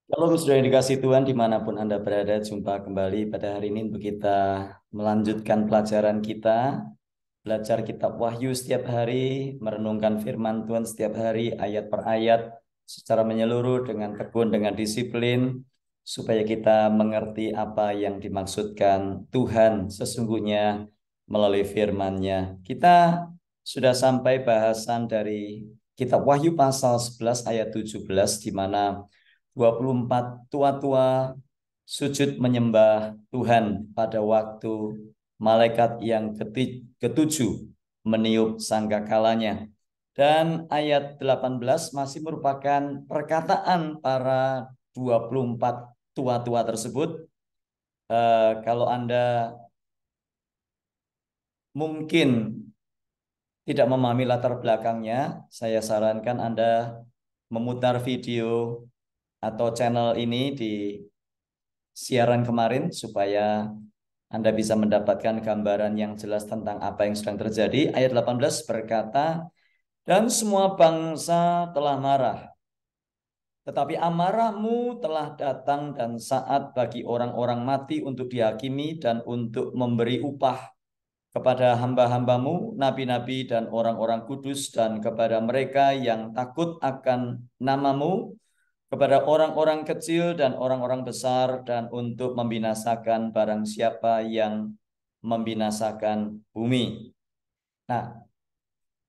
Kalau sudah dikasih Tuhan dimanapun Anda berada, jumpa kembali pada hari ini untuk kita melanjutkan pelajaran kita, belajar kitab Wahyu setiap hari, merenungkan firman Tuhan setiap hari, ayat per ayat, secara menyeluruh dengan tekun, dengan disiplin, supaya kita mengerti apa yang dimaksudkan Tuhan sesungguhnya melalui firman-Nya. Kita sudah sampai bahasan dari kitab Wahyu pasal 11 ayat 17, di mana 24 tua-tua sujud menyembah Tuhan pada waktu malaikat yang ketujuh meniup sangkakalanya. Dan ayat 18 masih merupakan perkataan para 24 tua-tua tersebut. Kalau Anda mungkin tidak memahami latar belakangnya, saya sarankan Anda memutar video atau channel ini di siaran kemarin supaya Anda bisa mendapatkan gambaran yang jelas tentang apa yang sedang terjadi. Ayat 18 berkata, "Dan semua bangsa telah marah, tetapi amarahmu telah datang dan saat bagi orang-orang mati untuk dihakimi dan untuk memberi upah kepada hamba-hambamu, nabi-nabi dan orang-orang kudus, dan kepada mereka yang takut akan namamu, kepada orang-orang kecil dan orang-orang besar, dan untuk membinasakan barang siapa yang membinasakan bumi." Nah,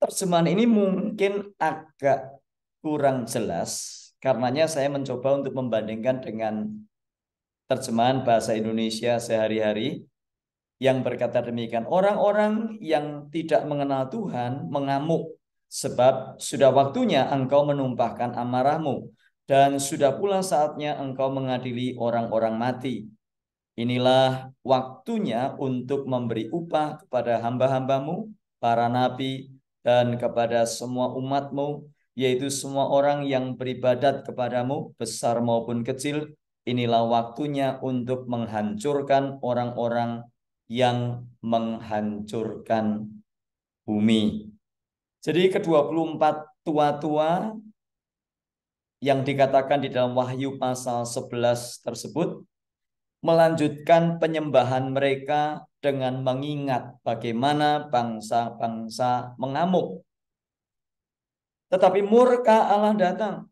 terjemahan ini mungkin agak kurang jelas, karenanya saya mencoba untuk membandingkan dengan terjemahan bahasa Indonesia sehari-hari yang berkata demikian: "Orang-orang yang tidak mengenal Tuhan mengamuk, sebab sudah waktunya engkau menumpahkan amarahmu, dan sudah pula saatnya engkau mengadili orang-orang mati. Inilah waktunya untuk memberi upah kepada hamba-hambamu, para nabi, dan kepada semua umatmu, yaitu semua orang yang beribadat kepadamu, besar maupun kecil. Inilah waktunya untuk menghancurkan orang-orang yang menghancurkan bumi." Jadi ke-24 tua-tua yang dikatakan di dalam Wahyu pasal 11 tersebut melanjutkan penyembahan mereka dengan mengingat bagaimana bangsa-bangsa mengamuk. Tetapi murka Allah datang,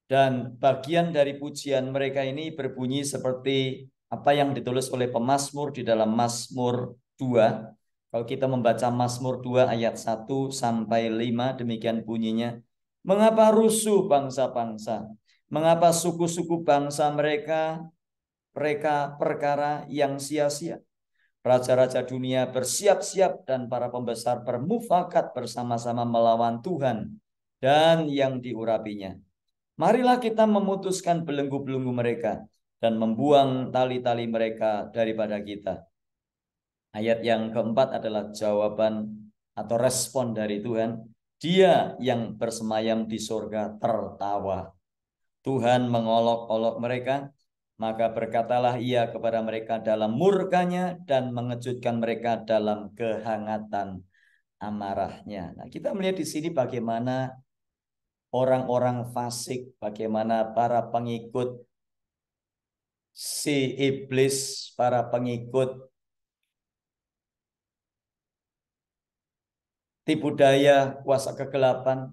dan bagian dari pujian mereka ini berbunyi seperti apa yang ditulis oleh pemazmur di dalam Mazmur 2. Kalau kita membaca Mazmur 2 ayat 1 sampai 5, demikian bunyinya: "Mengapa rusuh bangsa-bangsa? Mengapa suku-suku bangsa mereka perkara yang sia-sia? Raja-raja dunia bersiap-siap dan para pembesar bermufakat bersama-sama melawan Tuhan dan yang diurapinya. Marilah kita memutuskan belenggu-belenggu mereka dan membuang tali-tali mereka daripada kita." Ayat yang keempat adalah jawaban atau respon dari Tuhan. "Dia yang bersemayam di surga tertawa. Tuhan mengolok-olok mereka, maka berkatalah ia kepada mereka dalam murkanya dan mengejutkan mereka dalam kehangatan amarahnya." Nah, kita melihat di sini bagaimana orang-orang fasik, bagaimana para pengikut si iblis, para pengikut tipu daya, kuasa kegelapan,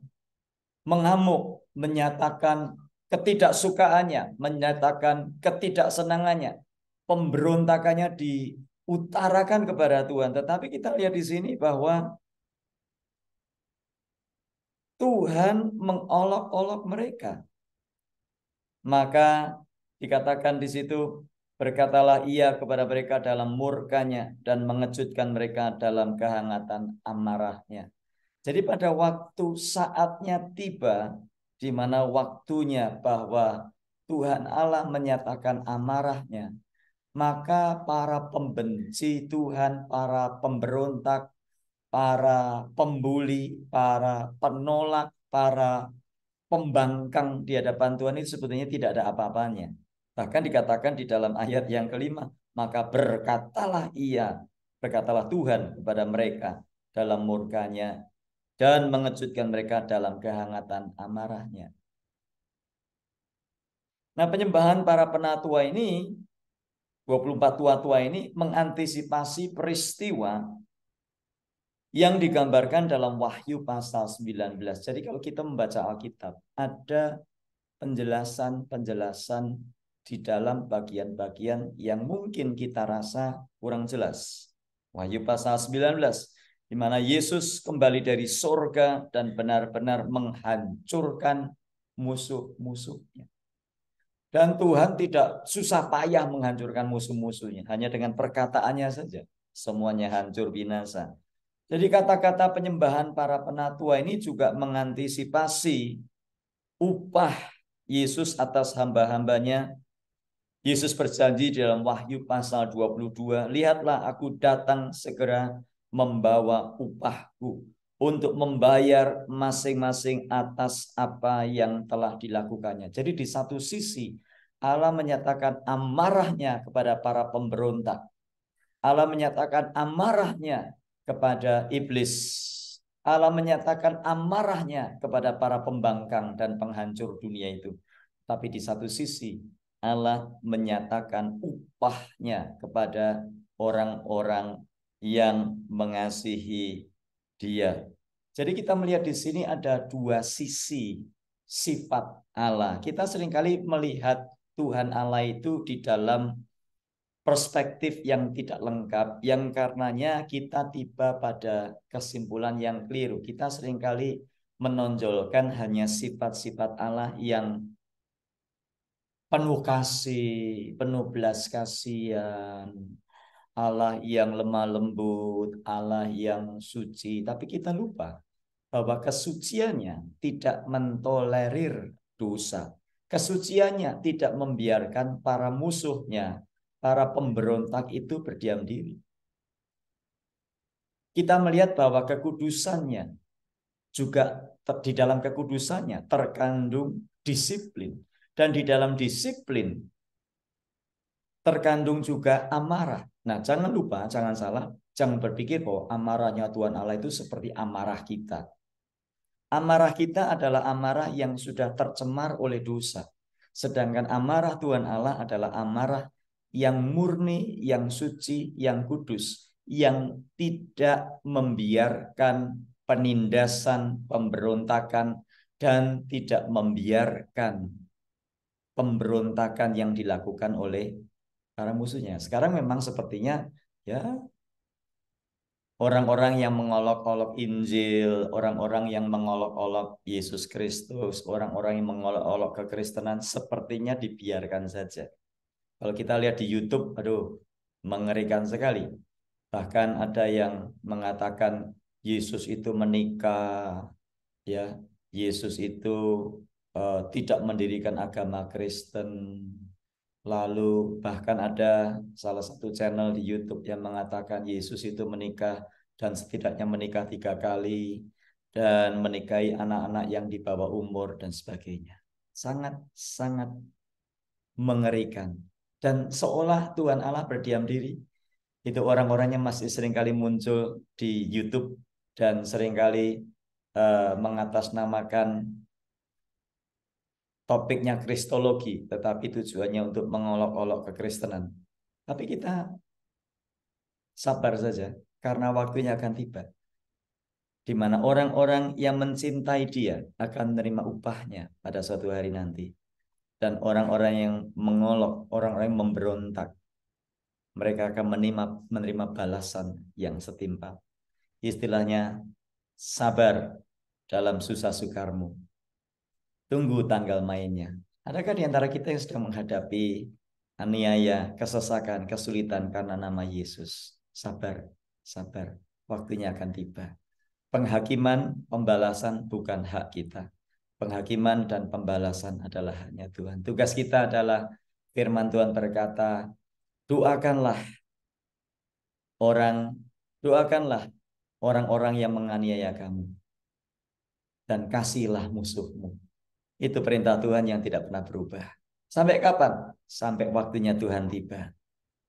mengamuk, menyatakan ketidaksukaannya, menyatakan ketidaksenangannya, pemberontakannya diutarakan kepada Tuhan. Tetapi kita lihat di sini bahwa Tuhan mengolok-olok mereka. Maka dikatakan di situ, berkatalah ia kepada mereka dalam murkanya dan mengejutkan mereka dalam kehangatan amarahnya. Jadi pada waktu saatnya tiba, di mana waktunya bahwa Tuhan Allah menyatakan amarahnya, maka para pembenci Tuhan, para pemberontak, para pembuli, para penolak, para pembangkang di hadapan Tuhan itu sebetulnya tidak ada apa-apanya. Bahkan dikatakan di dalam ayat yang kelima, "Maka berkatalah Tuhan kepada mereka dalam murkanya dan mengejutkan mereka dalam kehangatan amarahnya." Nah, penyembahan para penatua ini, 24 tua-tua ini mengantisipasi peristiwa yang digambarkan dalam Wahyu pasal 19. Jadi kalau kita membaca Alkitab, ada penjelasan-penjelasan di dalam bagian-bagian yang mungkin kita rasa kurang jelas. Wahyu pasal 19, di mana Yesus kembali dari surga dan benar-benar menghancurkan musuh-musuhnya. Dan Tuhan tidak susah payah menghancurkan musuh-musuhnya, hanya dengan perkataannya saja semuanya hancur binasa. Jadi kata-kata penyembahan para penatua ini juga mengantisipasi upah Yesus atas hamba-hambanya. Yesus berjanji dalam Wahyu pasal 22, lihatlah aku datang segera membawa upahku untuk membayar masing-masing atas apa yang telah dilakukannya. Jadi di satu sisi Allah menyatakan amarahnya kepada para pemberontak. Allah menyatakan amarahnya kepada iblis. Allah menyatakan amarahnya kepada para pembangkang dan penghancur dunia itu. Tapi di satu sisi Allah menyatakan upahnya kepada orang-orang yang mengasihi Dia. Jadi kita melihat di sini ada dua sisi sifat Allah. Kita seringkali melihat Tuhan Allah itu di dalam perspektif yang tidak lengkap, yang karenanya kita tiba pada kesimpulan yang keliru. Kita seringkali menonjolkan hanya sifat-sifat Allah yang penuh kasih, penuh belas kasihan, Allah yang lemah lembut, Allah yang suci. Tapi kita lupa bahwa kesuciannya tidak mentolerir dosa. Kesuciannya tidak membiarkan para musuhnya, para pemberontak itu berdiam diri. Kita melihat bahwa kekudusannya juga di dalam kekudusannya terkandung disiplin. Dan di dalam disiplin terkandung juga amarah. Nah, jangan lupa, jangan salah, jangan berpikir bahwa amarahnya Tuhan Allah itu seperti amarah kita. Amarah kita adalah amarah yang sudah tercemar oleh dosa. Sedangkan amarah Tuhan Allah adalah amarah yang murni, yang suci, yang kudus, yang tidak membiarkan penindasan, pemberontakan, dan tidak membiarkan pemberontakan yang dilakukan oleh para musuhnya. Sekarang memang sepertinya ya orang-orang yang mengolok-olok Injil, orang-orang yang mengolok-olok Yesus Kristus, orang-orang yang mengolok-olok kekristenan sepertinya dibiarkan saja. Kalau kita lihat di YouTube, aduh, mengerikan sekali. Bahkan ada yang mengatakan Yesus itu menikah, ya, Yesus itu tidak mendirikan agama Kristen. Lalu bahkan ada salah satu channel di YouTube yang mengatakan Yesus itu menikah dan setidaknya menikah 3 kali dan menikahi anak-anak yang di bawah umur dan sebagainya. Sangat-sangat mengerikan. Dan seolah Tuhan Allah berdiam diri. Itu orang-orangnya masih seringkali muncul di YouTube dan seringkali mengatasnamakan topiknya kristologi, tetapi tujuannya untuk mengolok-olok kekristenan. Tapi kita sabar saja, karena waktunya akan tiba. Di mana orang-orang yang mencintai Dia akan menerima upahnya pada suatu hari nanti. Dan orang-orang yang mengolok, orang-orang yang memberontak, mereka akan menerima balasan yang setimpal. Istilahnya, sabar dalam susah sukarmu. Tunggu tanggal mainnya. Adakah di antara kita yang sedang menghadapi aniaya, kesesakan, kesulitan karena nama Yesus? Sabar, sabar. Waktunya akan tiba. Penghakiman, pembalasan bukan hak kita. Penghakiman dan pembalasan adalah haknya Tuhan. Tugas kita adalah firman Tuhan berkata, doakanlah orang-orang yang menganiaya kamu. Dan kasihilah musuhmu. Itu perintah Tuhan yang tidak pernah berubah. Sampai kapan? Sampai waktunya Tuhan tiba.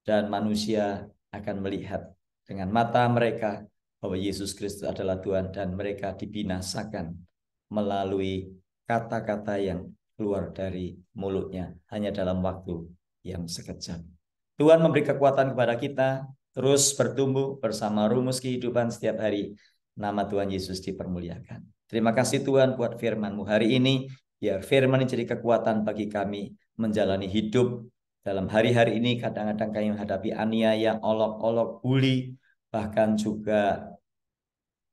Dan manusia akan melihat dengan mata mereka bahwa Yesus Kristus adalah Tuhan dan mereka dibinasakan melalui kata-kata yang keluar dari mulutnya hanya dalam waktu yang sekejap. Tuhan memberi kekuatan kepada kita terus bertumbuh bersama rumus kehidupan setiap hari. Nama Tuhan Yesus dipermuliakan. Terima kasih Tuhan buat firman-Mu hari ini. Biar firman ini jadi kekuatan bagi kami menjalani hidup. Dalam hari-hari ini kadang-kadang kami menghadapi aniaya, olok-olok, bully, bahkan juga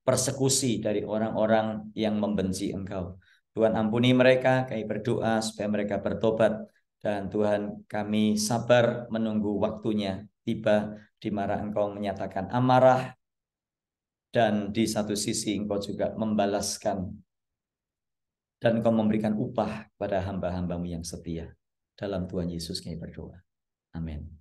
persekusi dari orang-orang yang membenci Engkau. Tuhan ampuni mereka, kami berdoa supaya mereka bertobat. Dan Tuhan kami sabar menunggu waktunya tiba di mana Engkau menyatakan amarah. Dan di satu sisi Engkau juga membalaskan. Dan Engkau memberikan upah pada hamba-hambamu yang setia. Dalam Tuhan Yesus kami berdoa. Amin.